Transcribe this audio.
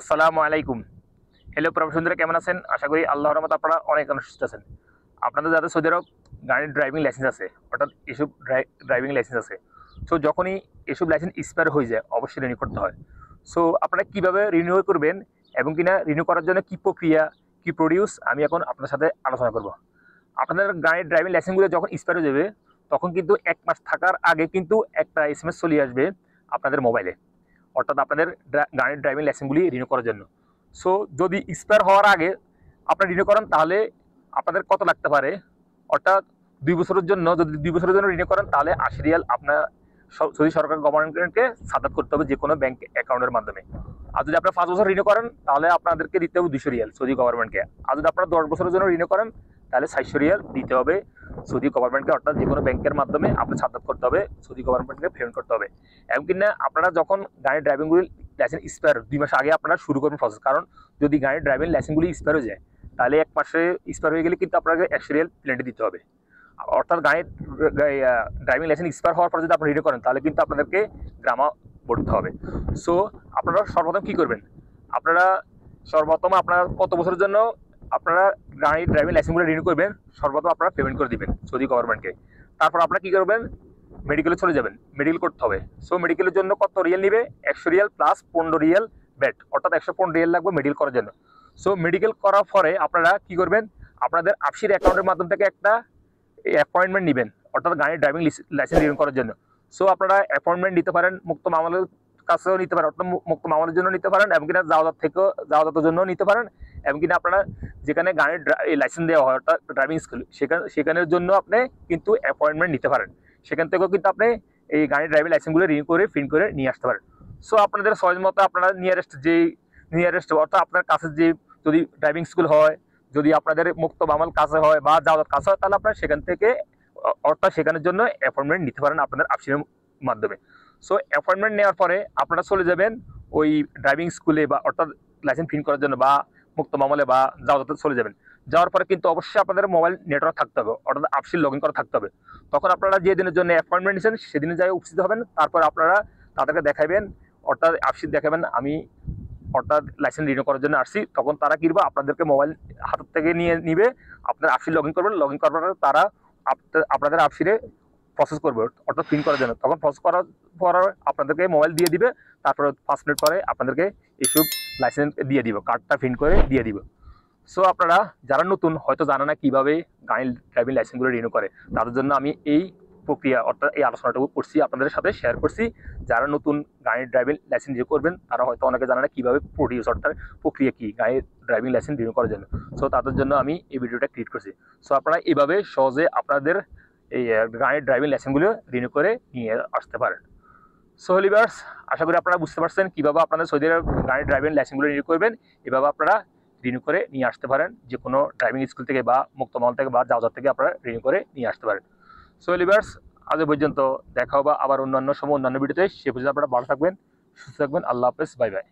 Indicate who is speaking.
Speaker 1: আসসালামু আলাইকুম। হ্যালো প্রবাসীরা, কেমন আছেন? আশা করি আল্লাহর রহমতে আপনারা অনেক সুস্থ আছেন। আপনাদের যাদের সৌদি আরব গাড়ির ড্রাইভিং লাইসেন্স আছে, অর্থাৎ এসব ড্রাইভিং লাইসেন্স আছে, সো যখনই এসব লাইসেন্স এক্সপায়ার হয়ে যায় অবশ্যই রিনিউ করতে হয়। সো আপনারা কীভাবে রিনিউ করবেন এবং কিনা রিনিউ করার জন্য কী প্রক্রিয়া, কী প্রডিউস, আমি এখন আপনার সাথে আলোচনা করব। আপনাদের গাড়ির ড্রাইভিং লাইসেন্সগুলো যখন এক্সপায়ার হয়ে যাবে তখন কিন্তু 1 মাস থাকার আগে কিন্তু একটা SMS চলে আসবে আপনাদের মোবাইলে, অর্থাৎ আপনাদের গাড়ির ড্রাইভিং লাইসেন্সগুলি রিনিউ করার জন্য। সো যদি এক্সপায়ার হওয়ার আগে আপনারা রিনিউ করেন তাহলে আপনাদের কত লাগতে পারে, অর্থাৎ 2 বছরের জন্য, যদি 2 বছরের জন্য রিনিউ করেন তাহলে 80 রিয়াল আপনার সৌদি সরকার গভর্নমেন্টকে সাদাত করতে হবে যে কোনো ব্যাংক অ্যাকাউন্টের মাধ্যমে। আর যদি আপনারা 5 বছর রিনিউ করেন তাহলে আপনাদেরকে দিতে হবে 200 রিয়াল সৌদি গভর্নমেন্টকে। আর যদি আপনারা 10 বছরের জন্য রিনিউ করেন তাহলে 400 রিয়াল দিতে হবে সৌদি গভর্নমেন্টকে, অর্থাৎ যে কোনো ব্যাংকের মাধ্যমে আপনি সাদাত করতে হবে, সৌদি গভর্নমেন্টকে পেমেন্ট করতে হবে। এমনকি না আপনারা যখন গাড়ির ড্রাইভিংগুলি লাইসেন্স এক্সপায়ার 2 মাস আগে আপনারা শুরু করবেন প্রসেস, কারণ যদি গাড়ির ড্রাইভিং লাইসেন্সগুলি এক্সপায়ার হয়ে যায় তাহলে 1 মাসে এক্সপায়ার হয়ে গেলে কিন্তু আপনাকে 100 রিয়াল পেনাল্টি দিতে হবে। অর্থাৎ গাড়ির ড্রাইভিং লাইসেন্স এক্সপায়ার হওয়ার পর যদি আপনি রিনিউ করেন তাহলে কিন্তু আপনাদেরকে গ্রামা ভরতে হবে। সো আপনারা সর্বপ্রথম কী করবেন, আপনারা সর্বপ্রথম আপনারা কত বছরের জন্য আপনারা গাড়ির ড্রাইভিং লাইসেন্সগুলো রিনিউ করবেন, সর্বপ্রথম আপনারা পেমেন্ট করে দিবেন সৌদি গভর্নমেন্টকে। তারপর আপনারা কী করবেন, মেডিকেলে চলে যাবেন, মেডিকেল করতে হবে। সো মেডিকেলের জন্য কত রিয়াল নেবে, 100 রিয়াল প্লাস 15 রিয়াল ব্যাট, অর্থাৎ 115 রিয়াল লাগবে মেডিকেল করার জন্য। সো মেডিকেল করার পরে আপনারা কী করবেন, আপনাদের আফসির অ্যাকাউন্টের মাধ্যম থেকে একটা অ্যাপয়েন্টমেন্ট নেবেন, অর্থাৎ গাড়ির ড্রাইভিং লাইসেন্স রিনিউ করার জন্য। সো আপনারা অ্যাপয়েন্টমেন্ট নিতে পারেন, মুক্ত মামলার কাছেও নিতে পারেন, অর্থাৎ মুক্ত মামলার জন্য নিতে পারেন, এবং কিনা জাওজাত থেকেও জাওজাতের জন্য নিতে পারেন, এবং কিনা আপনারা যেখানে গাড়ির লাইসেন্স দেওয়া হয় অর্থাৎ ড্রাইভিং স্কুল সেখানের জন্য আপনি কিন্তু অ্যাপয়েন্টমেন্ট নিতে পারেন। সেখান থেকেও কিন্তু আপনি এই গাড়ির ড্রাইভিং লাইসেন্সগুলো রিনিউ করে প্রিন্ট করে নিয়ে আসতে পারেন। সো আপনাদের সহজ মতো আপনারা নিয়ারেস্ট অর্থাৎ আপনার কাছে যে যদি ড্রাইভিং স্কুল হয়, যদি আপনাদের মুক্ত মামল কাছে হয় বা জাওজাত কাছে হয়, তাহলে আপনারা সেখান থেকে অর্থাৎ সেখানের জন্য অ্যাপয়েন্টমেন্ট নিতে পারেন আপনাদের আফসিনের মাধ্যমে। সো অ্যাপয়েন্টমেন্ট নেওয়ার পরে আপনারা চলে যাবেন ওই ড্রাইভিং স্কুলে বা অর্থাৎ লাইসেন্স প্রিন্ট করার জন্য বা মুক্ত মামলে বা জাওজাতে চলে যাবেন। যাওয়ার পরে কিন্তু অবশ্যই আপনাদের মোবাইল নেটওয়ার্ক থাকতে হবে, অর্থাৎ আফসির লগ ইন করা থাকতে হবে। তখন আপনারা যে দিনের জন্য অ্যাপয়েন্টমেন্ট নিয়েছেন সেদিনে যাই উপস্থিত হবেন। তারপর আপনারা তাদেরকে দেখাবেন, অর্থাৎ আফসির দেখাবেন আমি অর্থাৎ লাইসেন্স রিনিউ করার জন্য আসছি। তখন তারা কি করবে, আপনাদেরকে মোবাইল হাতের থেকে নিবে, আপনার আফসির লগ ইন করবেন। লগ ইন করার পরে তারা আপনাদের আফসিরে প্রসেস করবে, অর্থাৎ প্রিন্ট করার জন্য। তখন প্রসেস করার পর আপনাদেরকে মোবাইল দিয়ে দিবে। তারপরে 5 মিনিট পরে আপনাদেরকে এসব লাইসেন্স দিয়ে দিব, কার্ডটা প্রিন্ট করে দিয়ে দিব। সো আপনারা যারা নতুন হয়তো জানে না কীভাবে গাড়ির ড্রাইভিং লাইসেন্সগুলো রিনিউ করে, তাদের জন্য আমি এই প্রক্রিয়া অর্থাৎ এই আলোচনাটুকু করছি, আপনাদের সাথে শেয়ার করছি। যারা নতুন গাড়ির ড্রাইভিং লাইসেন্স রিনিউ করবেন তারা হয়তো অনেকে জানে না কীভাবে প্রডিউস অর্থাৎ প্রক্রিয়া কী গাড়ির ড্রাইভিং লাইসেন্স রিনিউ করার জন্য। সো তাদের জন্য আমি এই ভিডিওটা ক্রিয়েট করছি। সো আপনারা এভাবে সহজে আপনাদের এই গাড়ির ড্রাইভিং লাইসেন্সগুলো রিনিউ করে নিয়ে আসতে পারেন। সো ভিউয়ার্স, আশা করি আপনারা বুঝতে পারছেন কীভাবে আপনাদের সৌদি আরব গাড়ির ড্রাইভিং লাইসেন্সগুলো রিনিউ করবেন। এভাবে আপনারা রিনিউ করে নিয়ে আসতে পারেন যে কোনো ড্রাইভিং স্কুল থেকে বা মুক্ত মামলা থেকে বা জাওজাত থেকে আপনারা রিনিউ করে নিয়ে আসতে পারেন। সো ভিউয়ার্স, আজ পর্যন্ত দেখা হবে আবার অন্যান্য সময় অন্যান্য ভিডিওতে। সে পর্যন্ত আপনারা ভালো থাকবেন, সুস্থ থাকবেন। আল্লাহ হাফেজ, বাই বাই।